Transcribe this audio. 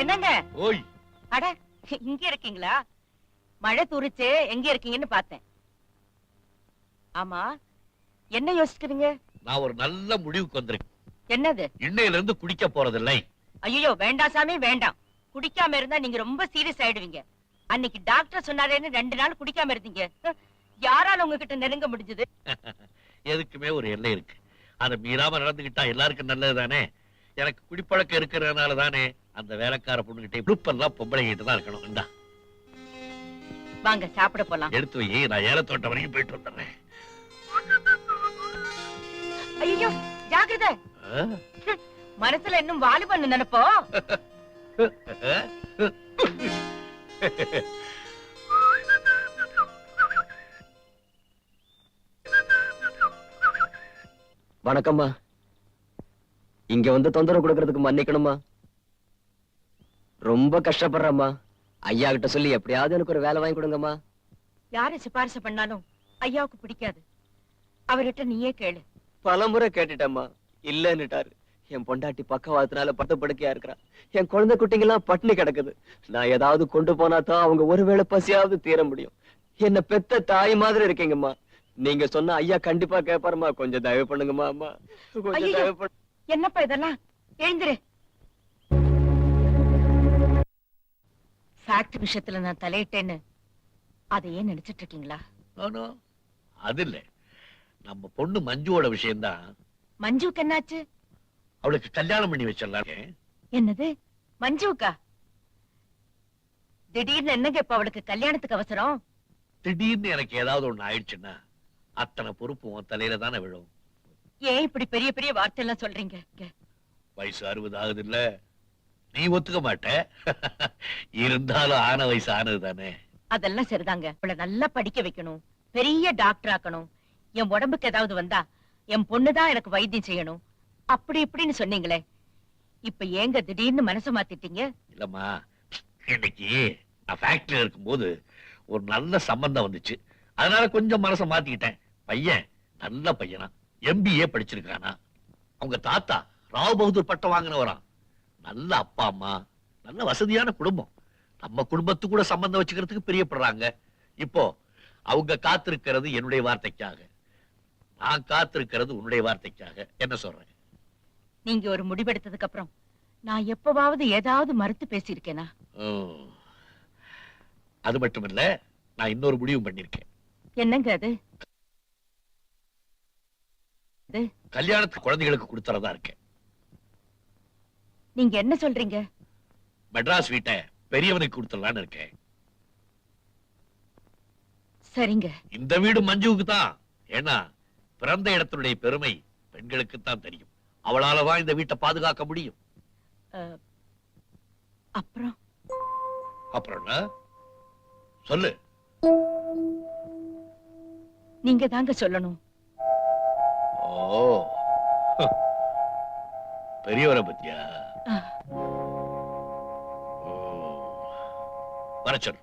என்னங்க? ஓய். அட, இங்க இருக்கீங்களா? மழை தூரிச்சு எங்க இருக்கீங்கன்னு பார்த்தேன். ஆமா, என்ன யோசிக்கிறீங்க? நான் ஒரு நல்ல முடிவுக்கு வந்திருக்கேன். என்னது? இன்னையில இருந்து குடிக்க போறதில்லை. ஐயோ, வேண்டாம் சாமி, வேண்டாம். குடிக்காம இருந்தா நீங்க ரொம்ப சீரியஸ் ஆயிடுவீங்க. அன்னைக்கு டாக்டர் சொன்னாரேன்னு 2 நாள் குடிக்காம இருந்தீங்க. யாரால உங்ககிட்ட நெருங்க முடிஞ்சது? எதுக்குமே ஒரு எல்லை இருக்கு. அதை மீறாம நடந்துகிட்டா எல்லாருக்கும் நல்லது தானே. எனக்கு குடிப்பழக்கம் இருக்கிறதுனால தானே அந்த வேலைக்கார பொண்ணுகிட்ட குரூப்பெல்லாம் பொம்பளை கிட்ட தான் இருக்கணும். இந்தா வாங்க சாப்பிட போலாம். எடுத்து வை, நான் ஏலத்தோட்டம் வரைக்கும் போயிட்டு வந்துடுறேன். ஐயோ, ஜாக்கிரதை. மனசுல இன்னும் வாலிபன்னு நினைப்போ. வணக்கம்மா. இங்க வந்து தொந்தரவு கொடுக்கறதுக்கு மன்னிக்கணுமா. ரொம்ப கஷ்டப்படுறம்மா. ஐயா கிட்ட சொல்லி எப்படியாவது எனக்கு ஒரு வேலை வாங்கி கொடுங்கம்மா. யாரு சிபாரிசு பண்ணாலும் ஐயாவுக்கு பிடிக்காது. அவர்கிட்ட நீயே கேளு. பலமுறை கேட்டுட்டேம்மா, இல்லன்னுட்டாரு. என் பொண்டாட்டி பக்கவாதத்தினால பட்டு படுக்கையா இருக்கிறா. என் குழந்தை குட்டிங்கெல்லாம் பட்டினி கிடக்குது. நான் ஏதாவது கொண்டு போனா தான் அவங்க ஒருவேளை பசியாவது தீர முடியும். என்ன பெத்த தாய் மாதிரி இருக்கீங்கம்மா. நீங்க சொன்ன ஐயா கண்டிப்பா கேட்பாருமா. கொஞ்சம் தயவு பண்ணுங்கம்மா. அம்மா கொஞ்சம் தயவு பண்ணு. என்னப்பா இதெல்லாம்? எழுந்திரு. ஃபேக்டரி விஷயத்துல நான் தலையிட்டேன்னு அதையே நினைச்சிட்டு இருக்கீங்களா? அது இல்ல, நம்ம பொண்ணு மஞ்சுவோட விஷயம்தான். மஞ்சுக்கு என்னாச்சு? அவளுக்கு கல்யாணம் பண்ணி வச்சிடலாம். என்னது, மஞ்சுக்கா? திடீர்னு என்னங்க இப்ப அவளுக்கு கல்யாணத்துக்கு அவசரம்? திடீர்னு எனக்கு ஏதாவது ஒண்ணு ஆயிடுச்சுன்னா அத்தனை பொறுப்பும் உன் தலையில தானே விழும். ஏன் இப்படி பெரிய பெரிய வார்த்தை எல்லாம் சொல்றீங்க? வயசு 60 ஆகுது இல்ல, நீ ஒத்துக்க மாட்ட. இருந்தாலும் ஆன வயசு ஆனது தானே. அதெல்லாம் சரிதாங்க. அவளை நல்லா படிக்க வைக்கணும், பெரிய டாக்டர் ஆக்கணும். என் உடம்புக்கு ஏதாவது வந்தா என் பொண்ணுதான் எனக்கு வைத்தியம் செய்யணும், அப்படி இப்படின்னு சொன்னீங்களே. இப்ப ஏங்க திடீர்னு மனசு மாத்திட்டீங்க? இல்லம்மா, இன்னைக்கு நான் ஃபேக்டரியில இருக்கும்போது ஒரு நல்ல சம்பந்தம் வந்துச்சு. அதனால கொஞ்சம் மனசை மாத்திக்கிட்டேன். பையன் நல்ல பையனா, MBA படிச்சிருக்கானா. அவங்க தாத்தா ராவ் பகதூர் பட்டம் வாங்கினவராம். நல்ல அப்பா அம்மா, நல்ல வசதியான குடும்பம். நம்ம குடும்பத்து கூட சம்பந்தம் வச்சுக்கிறதுக்கு பிரியப்படுறாங்க. இப்போ அவங்க காத்திருக்கிறது என்னுடைய வார்த்தைக்காக, நான் காத்திருக்கிறது உன்னுடைய வார்த்தைக்காக. என்ன சொல்றேன்? நீங்க ஒரு முடிவெடுத்ததுக்கு அப்புறம் நான் எப்பவாவது ஏதாவது மறுத்து பேசியிருக்கேனா? அது மட்டும் இல்ல, நான் இன்னொரு முடிவு பண்ணிருக்கேன். என்னங்க அது? கல்யாணத்துக்கு குழந்தைகளுக்கு கொடுத்துறதா இருக்கேன். நீங்க என்ன சொல்றீங்க? மெட்ராஸ் வீட்டை பெரியவனுக்கு கொடுத்துடலான்னு இருக்கேன். சரிங்க. இந்த வீடு மஞ்சுவுக்கு தான். ஏன்னா பிறந்த இடத்தினுடைய பெருமை பெண்களுக்கு தான் தெரியும். அவளாலதான் இந்த வீட்டை பாதுகாக்க முடியும். அப்புறம் அப்புறம் என்ன சொல்லு? நீங்க தாங்க சொல்லணும். ஓ, பெரியவரை பத்தியா? வர சொல்லு.